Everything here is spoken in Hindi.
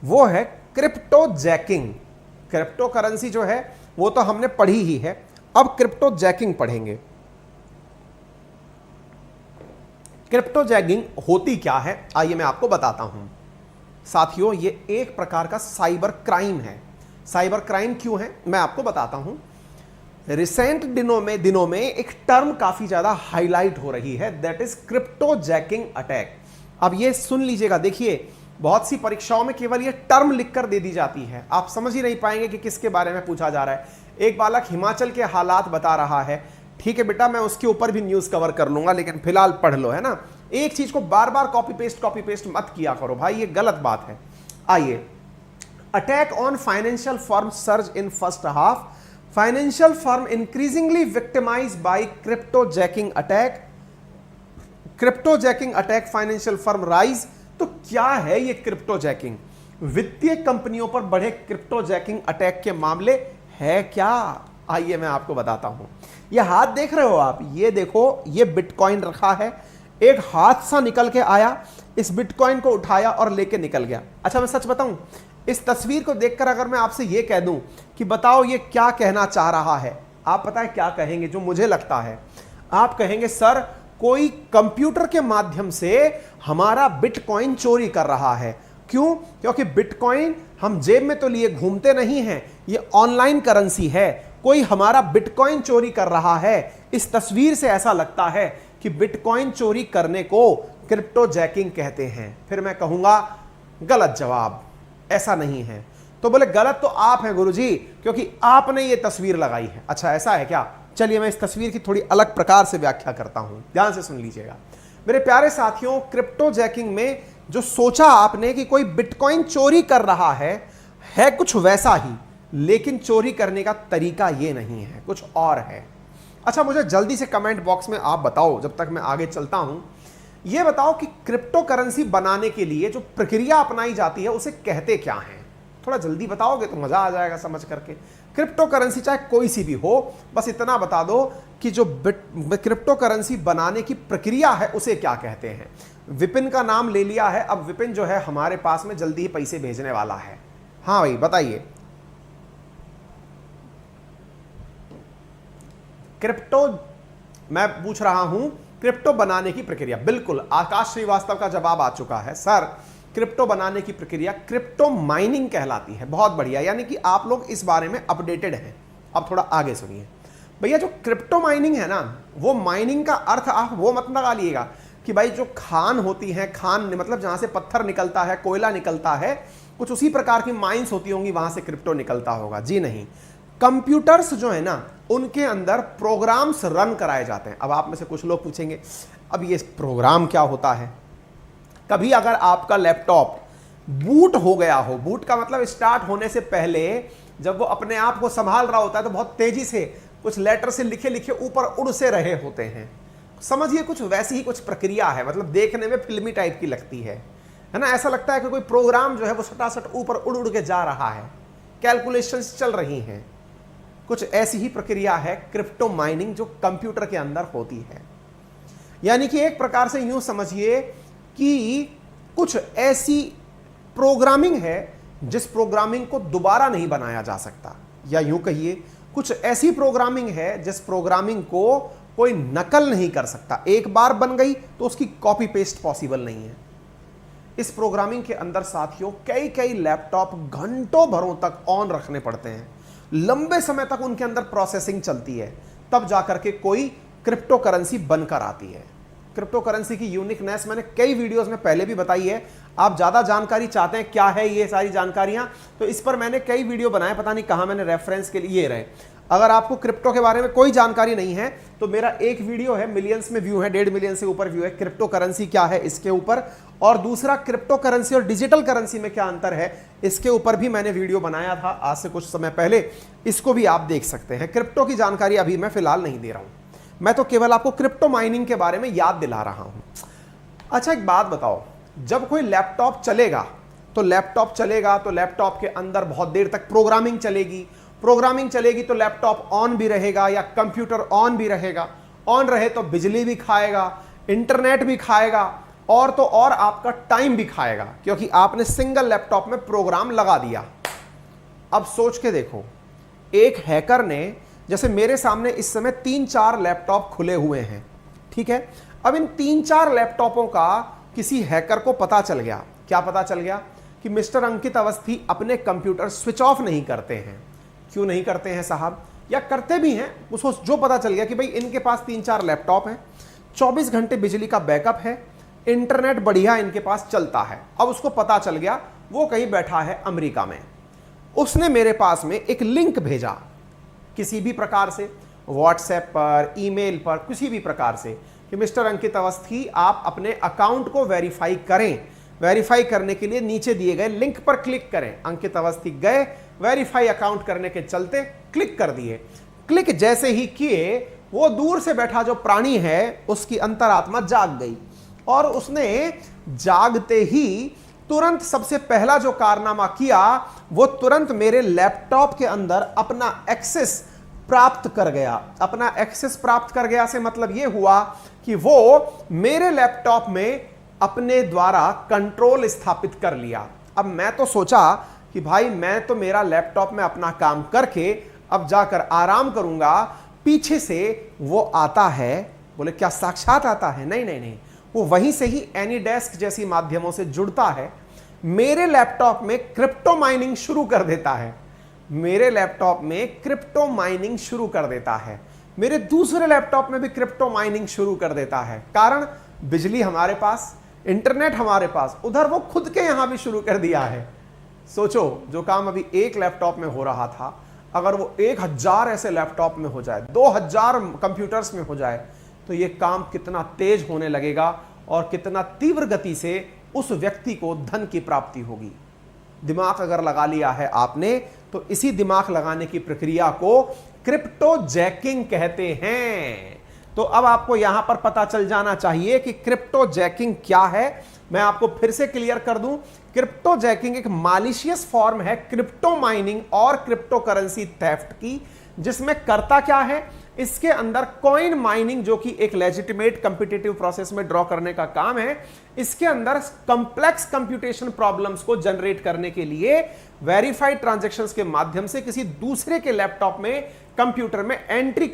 वो है क्रिप्टो जैकिंग। क्रिप्टो करेंसी जो है वो तो हमने पढ़ी ही है, अब क्रिप्टो जैकिंग पढ़ेंगे। क्रिप्टो जैकिंग होती क्या है, आइए मैं आपको बताता हूं। साथियों, ये एक प्रकार का साइबर क्राइम है। साइबर क्राइम क्यों है मैं आपको बताता हूं। रिसेंट दिनों में एक टर्म काफी ज्यादा हाईलाइट हो रही है, that is crypto jacking attack. अब ये सुन लीजिएगा, देखिए बहुत सी परीक्षाओं में केवल ये टर्म लिखकर दे दी जाती है, आप समझ ही नहीं पाएंगे कि किसके बारे में पूछा जा रहा है। एक बालक हिमाचल के हालात बता रहा है, ठीक है बेटा मैं उसके ऊपर भी न्यूज कवर कर लूंगा, लेकिन फिलहाल पढ़ लो, है ना। एक चीज को बार बार कॉपी पेस्ट मत किया करो भाई, ये गलत बात है। आइए, attack on financial firm surge in first half, financial firm increasingly victimize by crypto jacking attack, crypto jacking attack financial firm rise. तो क्या है ये क्रिप्टो जैकिंग? वित्तीय कंपनियों पर बढ़े क्रिप्टो जैकिंग अटैक के मामले है क्या? आइए मैं आपको बताता हूं। ये हाथ देख रहे हो आप, ये देखो, ये बिटकॉइन रखा है, एक हाथ सा निकल के आया, इस बिटकॉइन को उठाया और लेके निकल गया। अच्छा मैं सच बताऊं, इस तस्वीर को देखकर अगर मैं आपसे ये कह दूं कि बताओ ये क्या कहना चाह रहा है, आप पता है क्या कहेंगे? जो मुझे लगता है आप कहेंगे सर कोई कंप्यूटर के माध्यम से हमारा बिटकॉइन चोरी कर रहा है। क्यों? क्योंकि बिटकॉइन हम जेब में तो लिए घूमते नहीं हैं, ये ऑनलाइन करेंसी है, कोई हमारा बिटकॉइन चोरी कर रहा है। इस तस्वीर से ऐसा लगता है कि बिटकॉइन चोरी करने को क्रिप्टो जैकिंग कहते हैं। फिर मैं कहूंगा गलत जवाब, ऐसा नहीं है। तो बोले गलत तो आप हैं गुरुजी, क्योंकि आपने ये तस्वीर लगाई है। अच्छा ऐसा है क्या? चलिए मैं इस तस्वीर की थोड़ी अलग प्रकार से व्याख्या करता हूं, ध्यान से सुन लीजिएगा मेरे प्यारे साथियों। क्रिप्टो जैकिंग में जो सोचा आपने कि कोई बिटकॉइन चोरी कर रहा है कुछ वैसा ही, लेकिन चोरी करने का तरीका ये नहीं है, कुछ और है। अच्छा मुझे जल्दी से कमेंट बॉक्स में आप बताओ, जब तक मैं आगे चलता हूं, ये बताओ कि क्रिप्टो करेंसी बनाने के लिए जो प्रक्रिया अपनाई जाती है उसे कहते क्या है? थोड़ा जल्दी बताओगे तो मजा आ जाएगा समझ करके। क्रिप्टो करेंसी चाहे कोई सी भी हो, बस इतना बता दो कि जो क्रिप्टो करेंसी बनाने की प्रक्रिया है उसे क्या कहते हैं। विपिन का नाम ले लिया है, अब विपिन जो है हमारे पास में जल्दी ही पैसे भेजने वाला है। हाँ भाई बताइए। क्रिप्टो मैं पूछ रहा हूं, क्रिप्टो बनाने की प्रक्रिया। बिल्कुल, आकाश श्रीवास्तव का जवाब आ चुका है सर। क्रिप्टो बनाने की प्रक्रिया क्रिप्टो माइनिंग कहलाती है। बहुत बढ़िया, यानी कि आप लोग इस बारे में अपडेटेड हैं। अब थोड़ा आगे सुनिए भैया, जो क्रिप्टो माइनिंग है ना, वो माइनिंग का अर्थ आप वो मत लगा लिएगा कि भाई जो खान होती है, खान मतलब जहां से पत्थर निकलता है, कोयला निकलता है, कुछ उसी प्रकार की माइंस होती होंगी, वहां से क्रिप्टो निकलता होगा। जी नहीं, कंप्यूटर्स जो है ना उनके अंदर प्रोग्राम्स रन कराए जाते हैं। अब आप में से कुछ लोग पूछेंगे अब ये प्रोग्राम क्या होता है? कभी अगर आपका लैपटॉप बूट हो गया हो, बूट का मतलब स्टार्ट होने से पहले जब वो अपने आप को संभाल रहा होता है तो बहुत तेजी से कुछ लेटर से लिखे लिखे ऊपर उड़ से रहे होते हैं, समझिए कुछ वैसी ही कुछ प्रक्रिया है। मतलब देखने में फिल्मी टाइप की लगती है ना। ऐसा लगता है कि कोई प्रोग्राम जो है वो सटासट ऊपर उड़ उड़ के जा रहा है, कैलकुलेशंस चल रही हैं। कुछ ऐसी ही प्रक्रिया है क्रिप्टो माइनिंग जो कंप्यूटर के अंदर होती है। यानी कि एक प्रकार से यूं समझिए कि कुछ ऐसी प्रोग्रामिंग है जिस प्रोग्रामिंग को दोबारा नहीं बनाया जा सकता, या यूं कहिए कुछ ऐसी प्रोग्रामिंग है जिस प्रोग्रामिंग को कोई नकल नहीं कर सकता। एक बार बन गई तो उसकी कॉपी पेस्ट पॉसिबल नहीं है। इस प्रोग्रामिंग के अंदर साथियों कई कई लैपटॉप घंटों भरों तक ऑन रखने पड़ते हैं, लंबे समय तक उनके अंदर प्रोसेसिंग चलती है, तब जाकर के कोई क्रिप्टो करेंसी बनकर आती है। क्रिप्टो करेंसी की यूनिकनेस मैंने कई वीडियोस में पहले भी बताई है। आप ज्यादा जानकारी चाहते हैं क्या है ये सारी जानकारियां, तो इस पर मैंने कई वीडियो बनाए, पता नहीं कहां मैंने रेफरेंस के लिए रहे। अगर आपको क्रिप्टो के बारे में कोई जानकारी नहीं है तो मेरा एक वीडियो है, मिलियंस में व्यू है, 1.5 मिलियन से ऊपर व्यू है, क्रिप्टो करेंसी क्या है इसके ऊपर, और दूसरा क्रिप्टो करेंसी और डिजिटल करेंसी में क्या अंतर है इसके ऊपर भी मैंने वीडियो बनाया था आज से कुछ समय पहले, इसको भी आप देख सकते हैं। क्रिप्टो की जानकारी अभी मैं फिलहाल नहीं दे रहा हूं, मैं तो केवल आपको क्रिप्टो माइनिंग के बारे में याद दिला रहा हूं। अच्छा एक बात बताओ, जब कोई लैपटॉप चलेगा तो लैपटॉप के अंदर बहुत देर तक प्रोग्रामिंग चलेगी तो लैपटॉप ऑन भी रहेगा या कंप्यूटर ऑन भी रहेगा। ऑन रहे तो बिजली भी खाएगा, इंटरनेट भी खाएगा, और तो और आपका टाइम भी खाएगा, क्योंकि आपने सिंगल लैपटॉप में प्रोग्राम लगा दिया। अब सोच के देखो, एक हैकर ने, जैसे मेरे सामने इस समय 3-4 लैपटॉप खुले हुए हैं, ठीक है। अब इन 3-4 लैपटॉपों का किसी हैकर को पता चल गया। क्या पता चल गया? कि मिस्टर अंकित अवस्थी अपने कंप्यूटर स्विच ऑफ नहीं करते हैं। क्यों नहीं करते हैं साहब, या करते भी हैं, उसको जो पता चल गया कि भाई इनके पास 3-4 लैपटॉप हैं, 24 घंटे बिजली का बैकअप है, इंटरनेट बढ़िया इनके पास चलता है। अब उसको पता चल गया, वो कहीं बैठा है अमेरिका में, उसने मेरे पास में एक लिंक भेजा किसी भी प्रकार से, व्हाट्सएप पर, ईमेल पर, किसी भी प्रकार से, कि मिस्टर अंकित अवस्थी आप अपने अकाउंट को वेरीफाई करें। वेरीफाई करने के लिए नीचे दिए गए लिंक पर क्लिक करें। अंकित अवस्थी गए, वेरीफाई अकाउंट करने के चलते क्लिक कर दिए। क्लिक जैसे ही किए, वो दूर से बैठा जो प्राणी है उसकी अंतरात्मा जाग गई, और उसने जागते ही तुरंत सबसे पहला जो कारनामा किया, वो तुरंत मेरे लैपटॉप के अंदर अपना एक्सेस प्राप्त कर गया। अपना एक्सेस प्राप्त कर गया से मतलब यह हुआ कि वो मेरे लैपटॉप में अपने द्वारा कंट्रोल स्थापित कर लिया। अब मैं तो सोचा कि भाई मैं तो मेरा लैपटॉप में अपना काम करके अब जाकर आराम करूंगा, पीछे से वो आता है। बोले क्या साक्षात आता है? नहीं नहीं नहीं, वो वहीं से ही एनीडेस्क जैसी माध्यमों से जुड़ता है, मेरे लैपटॉप में क्रिप्टो माइनिंग शुरू कर देता है। मेरे लैपटॉप में क्रिप्टो माइनिंग शुरू कर देता है, मेरे दूसरे लैपटॉप में भी क्रिप्टो माइनिंग शुरू कर देता है। कारण बिजली हमारे पास, इंटरनेट हमारे पास, उधर वो खुद के यहां भी शुरू कर दिया है। सोचो, जो काम अभी एक लैपटॉप में हो रहा था, अगर वो 1000 ऐसे लैपटॉप में हो जाए, 2000 कंप्यूटर्स में हो जाए, तो ये काम कितना तेज होने लगेगा और कितना तीव्र गति से उस व्यक्ति को धन की प्राप्ति होगी। दिमाग अगर लगा लिया है आपने, तो इसी दिमाग लगाने की प्रक्रिया को क्रिप्टो जैकिंग कहते हैं। तो अब आपको यहां पर पता चल जाना चाहिए कि क्रिप्टो जैकिंग क्या है। मैं आपको फिर से क्लियर कर दूं, क्रिप्टो जैकिंग एक मालिशियस फॉर्म है क्रिप्टो माइनिंग और क्रिप्टो करेंसी थेफ्ट की, जिसमें करता क्या है, इसके अंदर कॉइन माइनिंग, जो कि एक लेजिटिमेट कॉम्पिटिटिव प्रोसेस में ड्रॉ करने का काम है, इसके अंदर कॉम्प्लेक्स कंप्यूटेशन प्रॉब्लम्स को जनरेट करने के लिए वेरीफाइड ट्रांजैक्शंस के माध्यम से किसी दूसरे के लैपटॉप में, कंप्यूटर में एंट्री